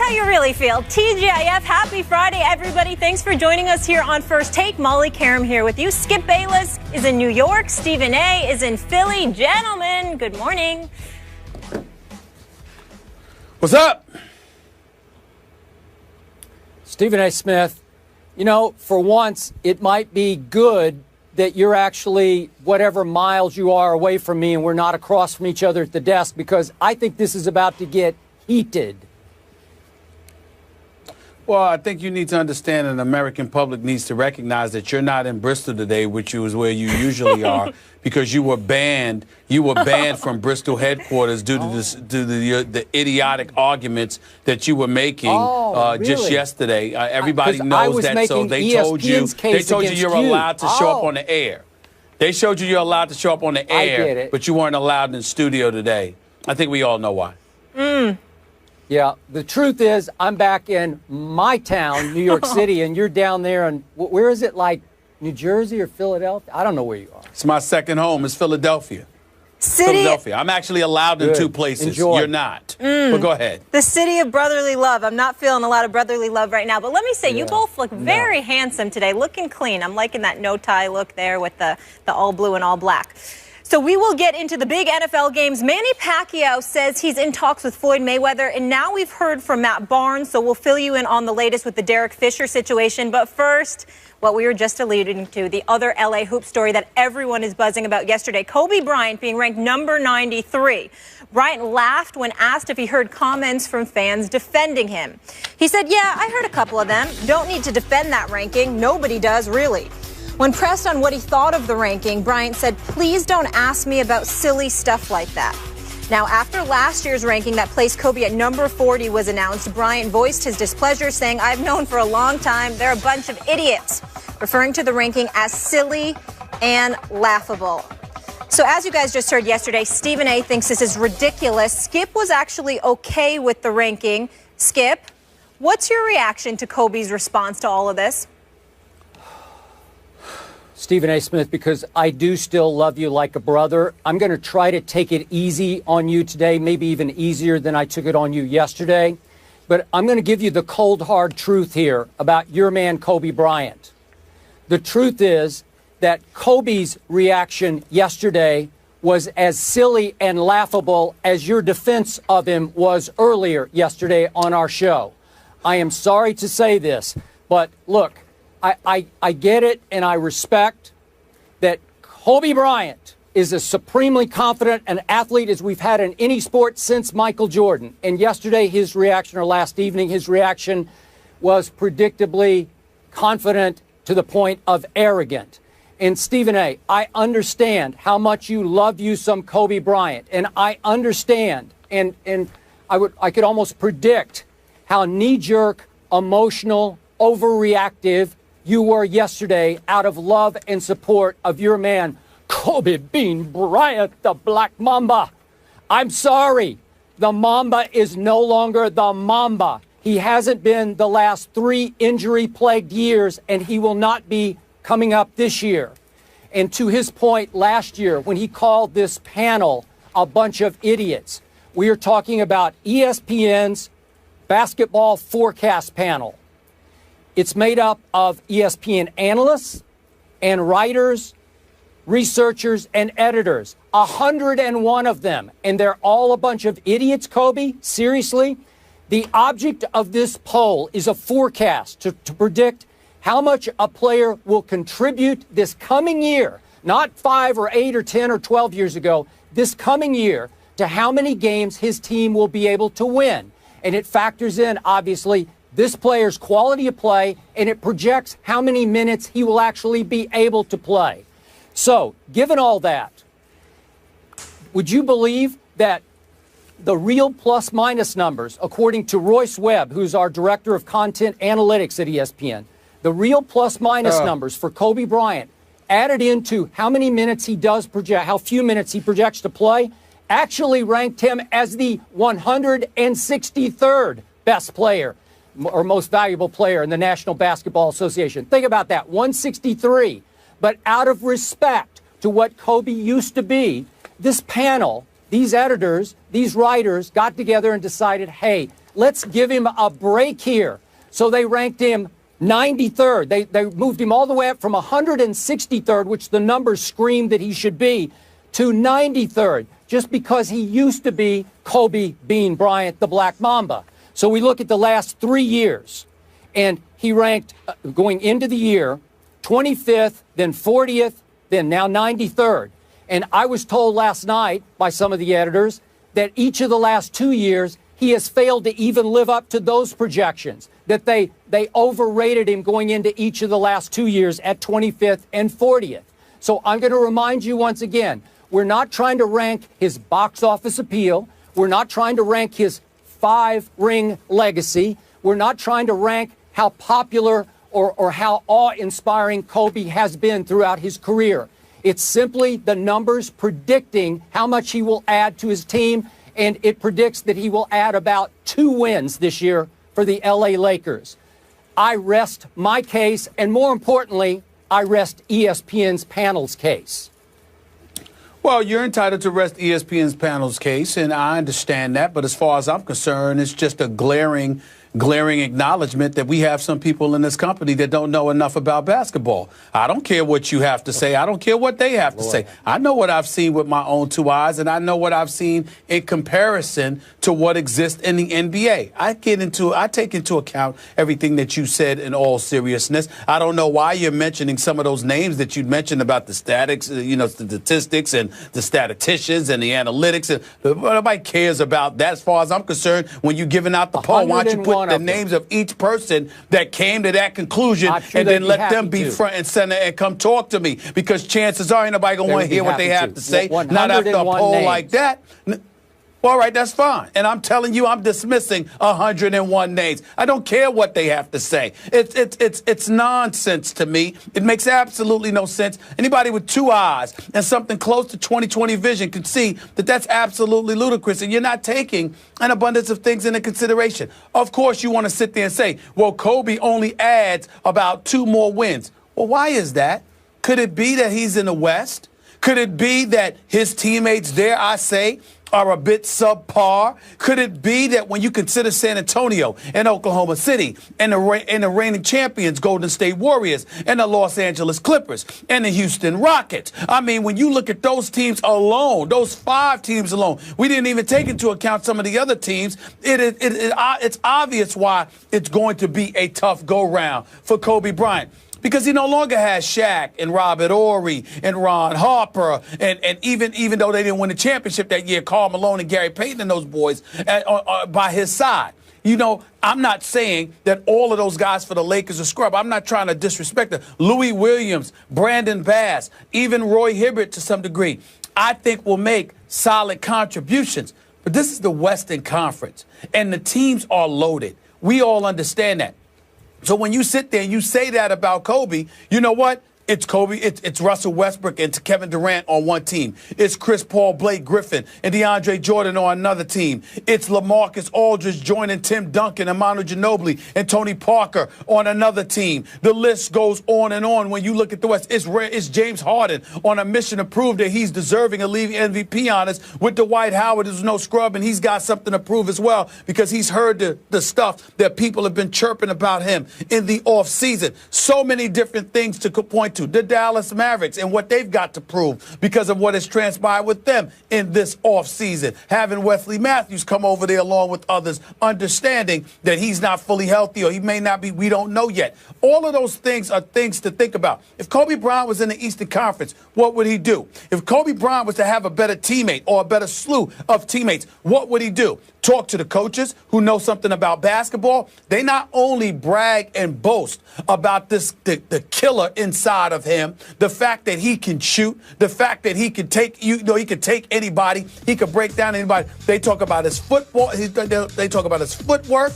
how you really feel. TGIF, happy Friday, everybody. Thanks for joining us here on First Take. Molly Karam here with you. Skip Bayless is in New York. Stephen A. is in Philly. Gentlemen, good morning. What's up? Stephen A. Smith, you know, for once, it might be good that you're actually whatever miles you are away from me and we're not across from each other at the desk, because I think this is about to get heated. Well, I think you need to understand, and the American public needs to recognize that you're not in Bristol today, which is where you usually are, because you were banned. You were banned from Bristol headquarters due to the idiotic arguments that you were making just yesterday. Everybody knows that, so they told you you're allowed to show up on the air. They showed you you're allowed to show up on the air, but you weren't allowed in the studio today. I think we all know why. Yeah, the truth is, I'm back in my town, New York City, and you're down there, and where is it, like New Jersey or Philadelphia? I don't know where you are. It's my second home. It's Philadelphia. Philadelphia. I'm actually allowed in two places. Enjoy. You're not. But go ahead. The city of brotherly love. I'm not feeling a lot of brotherly love right now, but let me say, you both look very handsome today, looking clean. I'm liking that no-tie look there with the all blue and all black. So we will get into the big NFL games. Manny Pacquiao says he's in talks with Floyd Mayweather, and now we've heard from Matt Barnes, so we'll fill you in on the latest with the Derek Fisher situation. But first, what we were just alluding to, the other LA hoop story that everyone is buzzing about yesterday, Kobe Bryant being ranked number 93. Bryant laughed when asked if he heard comments from fans defending him. He said, "Yeah, I heard a couple of them. Don't need to defend that ranking. Nobody does, really." When pressed on what he thought of the ranking, Bryant said, "Please don't ask me about silly stuff like that." Now, after last year's ranking that placed Kobe at number 40 was announced, Bryant voiced his displeasure, saying, "I've known for a long time they're a bunch of idiots," referring to the ranking as silly and laughable. So as you guys just heard yesterday, Stephen A. thinks this is ridiculous. Skip was actually okay with the ranking. Skip, what's your reaction to Kobe's response to all of this? Stephen A. Smith, because I do still love you like a brother, I'm going to try to take it easy on you today, maybe even easier than I took it on you yesterday. But I'm going to give you the cold, hard truth here about your man, Kobe Bryant. The truth is that Kobe's reaction yesterday was as silly and laughable as your defense of him was earlier yesterday on our show. I am sorry to say this, but look, I get it, and I respect that Kobe Bryant is as supremely confident an athlete as we've had in any sport since Michael Jordan. And yesterday, his reaction, or last evening, his reaction was predictably confident to the point of arrogant. And Stephen A., I understand how much you love you some Kobe Bryant, and I understand, and I could almost predict how knee-jerk, emotional, overreactive you were yesterday out of love and support of your man, Kobe Bean Bryant, the Black Mamba. I'm sorry. The Mamba is no longer the Mamba. He hasn't been the last 3 injury-plagued years, and he will not be coming up this year. And to his point last year, when he called this panel a bunch of idiots, we are talking about ESPN's basketball forecast panel. It's made up of ESPN analysts and writers, researchers, and editors. 101 of them. And they're all a bunch of idiots, Kobe? Seriously? The object of this poll is a forecast to predict how much a player will contribute this coming year, not 5 or 8 or 10 or 12 years ago, this coming year, to how many games his team will be able to win. And it factors in, obviously, this player's quality of play, and it projects how many minutes he will actually be able to play. So, given all that, would you believe that the real plus-minus numbers, according to Royce Webb, who's our director of content analytics at ESPN, the real plus-minus numbers for Kobe Bryant, added into how many minutes he does project, how few minutes he projects to play, actually ranked him as the 163rd best player or most valuable player in the National Basketball Association. Think about that, 163. But out of respect to what Kobe used to be, this panel these editors, these writers got together and decided, hey, let's give him a break here. So they ranked him 93rd. They moved him all the way up from 163rd, which the numbers screamed that he should be, to 93rd, just because he used to be Kobe Bean Bryant, the Black Mamba. So we look at the last 3 years, and he ranked, going into the year, 25th, then 40th, then now 93rd. And I was told last night by some of the editors that each of the last 2 years, he has failed to even live up to those projections, that they overrated him going into each of the last 2 years at 25th and 40th. So I'm going to remind you once again, we're not trying to rank his box office appeal. We're not trying to rank his 5-ring legacy. We're not trying to rank how popular or how awe-inspiring Kobe has been throughout his career. It's simply the numbers predicting how much he will add to his team, and it predicts that he will add about 2 wins this year for the LA Lakers. I rest my case, and more importantly, I rest ESPN's panel's case. Well, you're entitled to rest ESPN's panel's case, and I understand that. But as far as I'm concerned, it's just a glaring acknowledgement that we have some people in this company that don't know enough about basketball. I don't care what you have to say. I don't care what they have to say. I know what I've seen with my own 2 eyes, and I know what I've seen in comparison to what exists in the NBA. I take into account everything that you said in all seriousness. I don't know why you're mentioning some of those names that you mentioned about the statistics and the statisticians and the analytics. And nobody cares about that as far as I'm concerned. When you're giving out the poll, why don't you put the names of each person that came to that conclusion and then let them be front and center and come talk to me? Because chances are ain't nobody going to want to hear what they have to say. Not after a poll like that. All right, that's fine. And I'm telling you, I'm dismissing 101 names. I don't care what they have to say. It's nonsense to me. It makes absolutely no sense. Anybody with 2 eyes and something close to 20/20 vision can see that that's absolutely ludicrous, and you're not taking an abundance of things into consideration. Of course, you want to sit there and say, well, Kobe only adds about 2 more wins. Well, why is that? Could it be that he's in the West? Could it be that his teammates, dare I say, are a bit subpar? Could it be that when you consider San Antonio and Oklahoma City and the reigning champions, Golden State Warriors, and the Los Angeles Clippers and the Houston Rockets, I mean, when you look at those teams alone, those 5 teams alone, we didn't even take into account some of the other teams. It's obvious why it's going to be a tough go-round for Kobe Bryant. Because he no longer has Shaq and Robert Horry and Ron Harper, and even though they didn't win the championship that year, Karl Malone and Gary Payton and those boys by his side. You know, I'm not saying that all of those guys for the Lakers are scrub. I'm not trying to disrespect them. Louis Williams, Brandon Bass, even Roy Hibbert to some degree, I think will make solid contributions. But this is the Western Conference, and the teams are loaded. We all understand that. So when you sit there and you say that about Kobe, you know what? It's Kobe, it's Russell Westbrook and Kevin Durant on one team. It's Chris Paul, Blake Griffin, and DeAndre Jordan on another team. It's LaMarcus Aldridge joining Tim Duncan and Manu Ginobili and Tony Parker on another team. The list goes on and on. When you look at the West, it's James Harden on a mission to prove that he's deserving of league MVP honors with Dwight Howard, who's no scrub, and he's got something to prove as well because he's heard the stuff that people have been chirping about him in the offseason. So many different things to point to. The Dallas Mavericks and what they've got to prove because of what has transpired with them in this offseason. Having Wesley Matthews come over there along with others, understanding that he's not fully healthy or he may not be, we don't know yet. All of those things are things to think about. If Kobe Bryant was in the Eastern Conference, what would he do? If Kobe Bryant was to have a better teammate or a better slew of teammates, what would he do? Talk to the coaches who know something about basketball. They not only brag and boast about the killer inside of him, the fact that he can shoot, the fact that he can take, he can take anybody, he can break down anybody. They talk about his football, they talk about his footwork,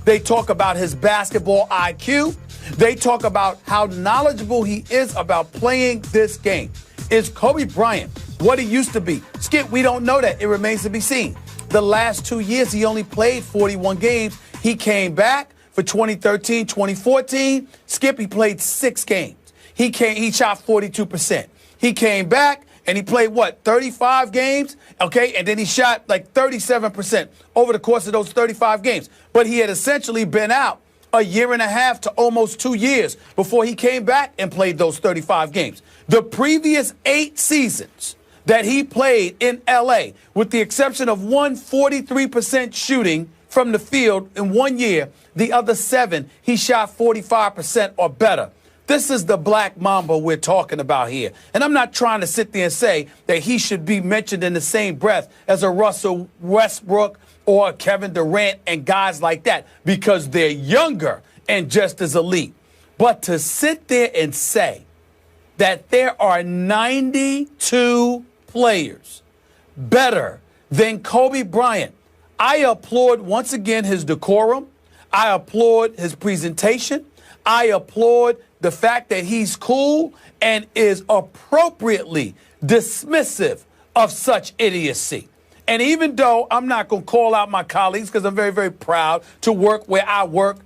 they talk about his basketball IQ, they talk about how knowledgeable he is about playing this game. Is Kobe Bryant what he used to be? Skip, we don't know that. It remains to be seen. The last 2 years, he only played 41 games. He came back for 2013, 2014. Skip, he played 6 games. He shot 42%. He came back and he played, 35 games? Okay, and then he shot like 37% over the course of those 35 games. But he had essentially been out a year and a half to almost 2 years before he came back and played those 35 games. The previous 8 seasons that he played in L.A., with the exception of 43% shooting from the field in 1 year, the other 7, he shot 45% or better. This is the Black Mamba we're talking about here. And I'm not trying to sit there and say that he should be mentioned in the same breath as a Russell Westbrook or a Kevin Durant and guys like that, because they're younger and just as elite. But to sit there and say that there are 92 players better than Kobe Bryant, I applaud once again his decorum. I applaud his presentation. I applaud the fact that he's cool and is appropriately dismissive of such idiocy. And even though I'm not going to call out my colleagues because I'm very, very proud to work where I work,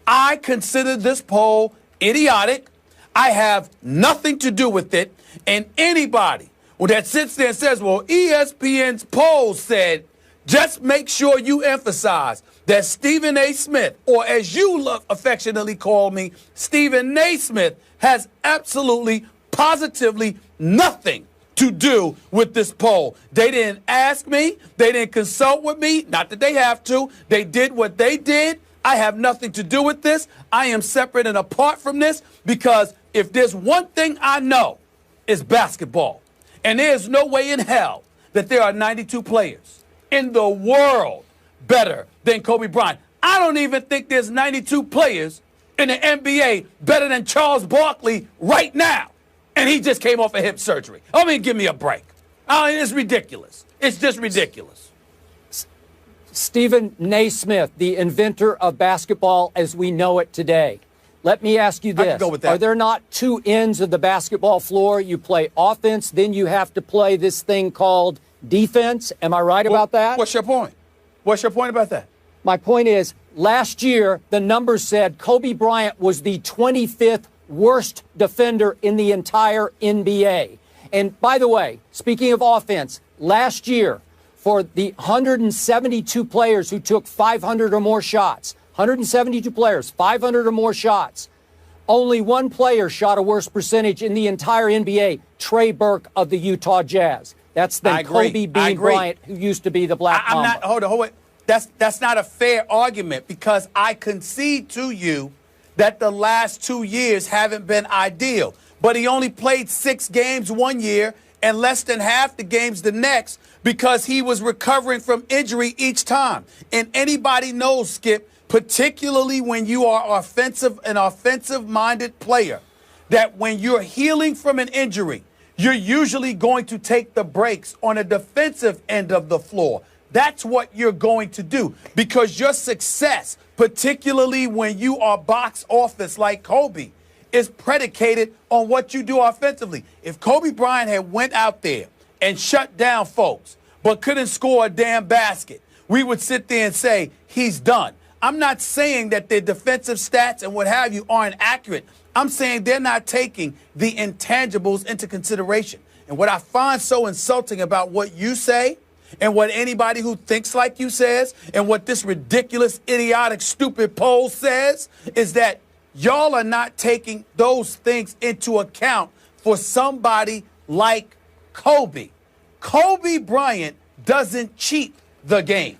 I consider this poll idiotic. I have nothing to do with it. And anybody that sits there and says, well, ESPN's poll said, just make sure you emphasize that Stephen A. Smith, or as you affectionately call me, Stephen Naismith, has absolutely, positively nothing to do with this poll. They didn't ask me. They didn't consult with me. Not that they have to. They did what they did. I have nothing to do with this. I am separate and apart from this, because if there's one thing I know, it's basketball. And there's no way in hell that there are 92 players in the world better than Kobe Bryant. I don't even think there's 92 players in the NBA better than Charles Barkley right now. And he just came off a hip surgery. I mean, give me a break. I mean, it's ridiculous. It's just ridiculous. Stephen Naismith, the inventor of basketball as we know it today. Let me ask you this. I can go with that. Are there not 2 ends of the basketball floor? You play offense, then you have to play this thing called defense. Am I right about that? What's your point? What's your point about that? My point is, last year, the numbers said Kobe Bryant was the 25th worst defender in the entire NBA. And by the way, speaking of offense, last year, for the 172 players who took 500 or more shots, 172 players, 500 or more shots, only 1 player shot a worse percentage in the entire NBA, Trey Burke of the Utah Jazz. That's the Kobe Bean Bryant, who used to be the Black Mamba. I'm not, hold on. That's not a fair argument, because I concede to you that the last 2 years haven't been ideal. But he only played 6 games 1 year and less than half the games the next, because he was recovering from injury each time. And anybody knows, Skip, particularly when you are an offensive-minded player, that when you're healing from an injury, you're usually going to take the breaks on a defensive end of the floor. That's what you're going to do, because your success, particularly when you are box office like Kobe, is predicated on what you do offensively. If Kobe Bryant had went out there and shut down folks but couldn't score a damn basket, we would sit there and say he's done. I'm not saying that their defensive stats and what have you aren't accurate. I'm saying they're not taking the intangibles into consideration. And what I find so insulting about what you say and what anybody who thinks like you says and what this ridiculous, idiotic, stupid poll says is that y'all are not taking those things into account for somebody like Kobe. Kobe Bryant doesn't cheat the game.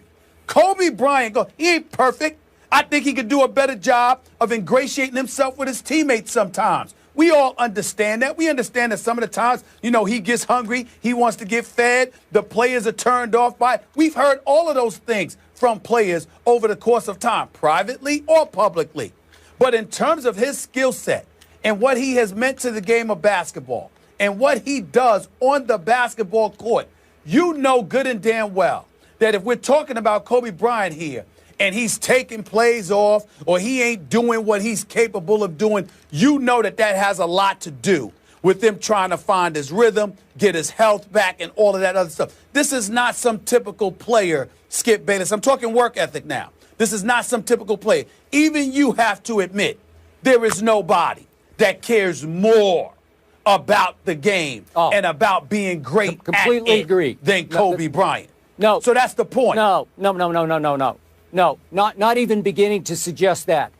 Kobe Bryant, he ain't perfect. I think he could do a better job of ingratiating himself with his teammates sometimes. We all understand that. We understand that some of the times, he gets hungry. He wants to get fed. The players are turned off by it. We've heard all of those things from players over the course of time, privately or publicly. But in terms of his skill set and what he has meant to the game of basketball and what he does on the basketball court, you know good and damn well that if we're talking about Kobe Bryant here, and he's taking plays off, or he ain't doing what he's capable of doing, you know that has a lot to do with him trying to find his rhythm, get his health back, and all of that other stuff. This is not some typical player, Skip Bayless. I'm talking work ethic now. This is not some typical player. Even you have to admit there is nobody that cares more about the game and about being great completely at it agree. than Kobe Bryant. No. So that's the point. No, not even beginning to suggest that.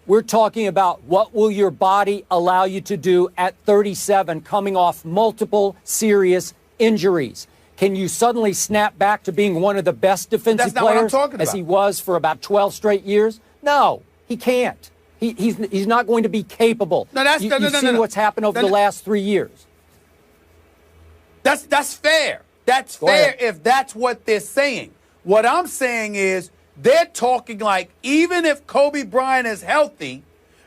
We're talking about what will your body allow you to do at 37, coming off multiple serious injuries. Can you suddenly snap back to being one of the best defensive players as he was for about 12 straight years? No, he can't. He's not going to be capable. You've seen what's happened over the last 3 years. That's fair. That's fair if that's what they're saying. What I'm saying is they're talking like even if Kobe Bryant is healthy,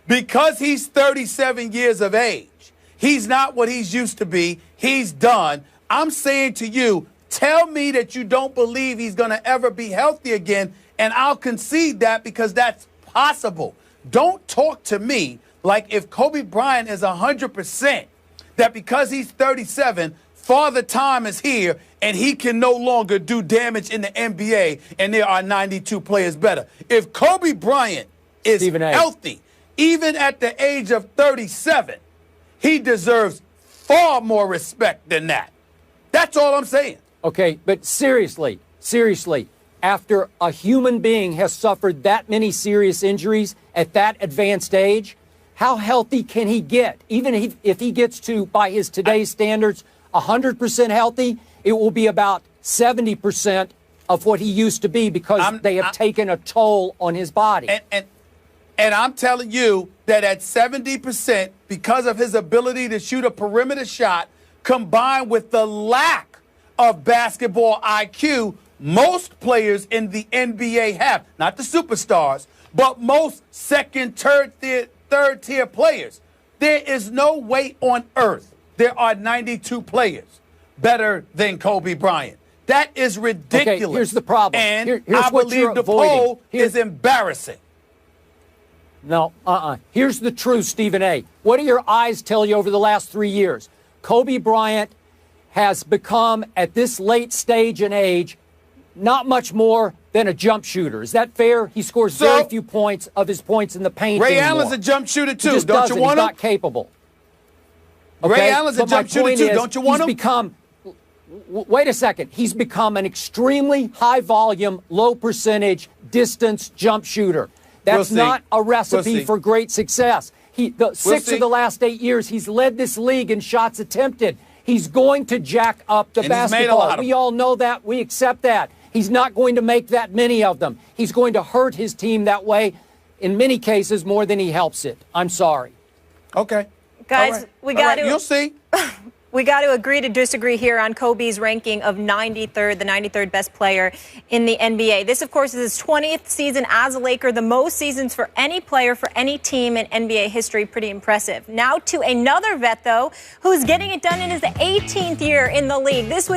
because he's 37 years of age, he's not what he's used to be. He's done. I'm saying to you, tell me that you don't believe he's going to ever be healthy again, and I'll concede that because that's possible. Don't talk to me like if Kobe Bryant is 100%, that because he's 37, Father Time is here and he can no longer do damage in the NBA and there are 92 players better. If Kobe Bryant is healthy, even at the age of 37, he deserves far more respect than that. That's all I'm saying. Okay, but seriously, after a human being has suffered that many serious injuries at that advanced age, how healthy can he get? Even if he gets to, by his today's standards, 100% healthy, it will be about 70% of what he used to be because they have taken a toll on his body. And I'm telling you that at 70%, because of his ability to shoot a perimeter shot, combined with the lack of basketball IQ, most players in the NBA have, not the superstars, but most second, third tier players. There is no way on earth there are 92 players better than Kobe Bryant. That is ridiculous. Okay, here's the problem. And here's I what believe you're the avoiding. poll is embarrassing. No, Here's the truth, Stephen A. What do your eyes tell you over the last 3 years? Kobe Bryant has become, at this late stage and age, not much more than a jump shooter. Is that fair? He scores very few points of his points in the paint Ray anymore. Allen's a jump shooter too. Just Don't you want him? He's not capable. Okay? Ray Allen's a jump shooter too. Don't you want him? Wait a second. He's become an extremely high volume, low percentage distance jump shooter. That's not a recipe for great success. Six of the last 8 years, he's led this league in shots attempted. He's going to jack up the basketball. We all know that. We accept that. He's not going to make that many of them. He's going to hurt his team that way, in many cases, more than he helps it. I'm sorry. Okay. Guys, we got to. You'll see. We got to agree to disagree here on Kobe's ranking of 93rd, the 93rd best player in the NBA. This, of course, is his 20th season as a Laker, the most seasons for any player for any team in NBA history. Pretty impressive. Now to another vet, though, who's getting it done in his 18th year in the league. This was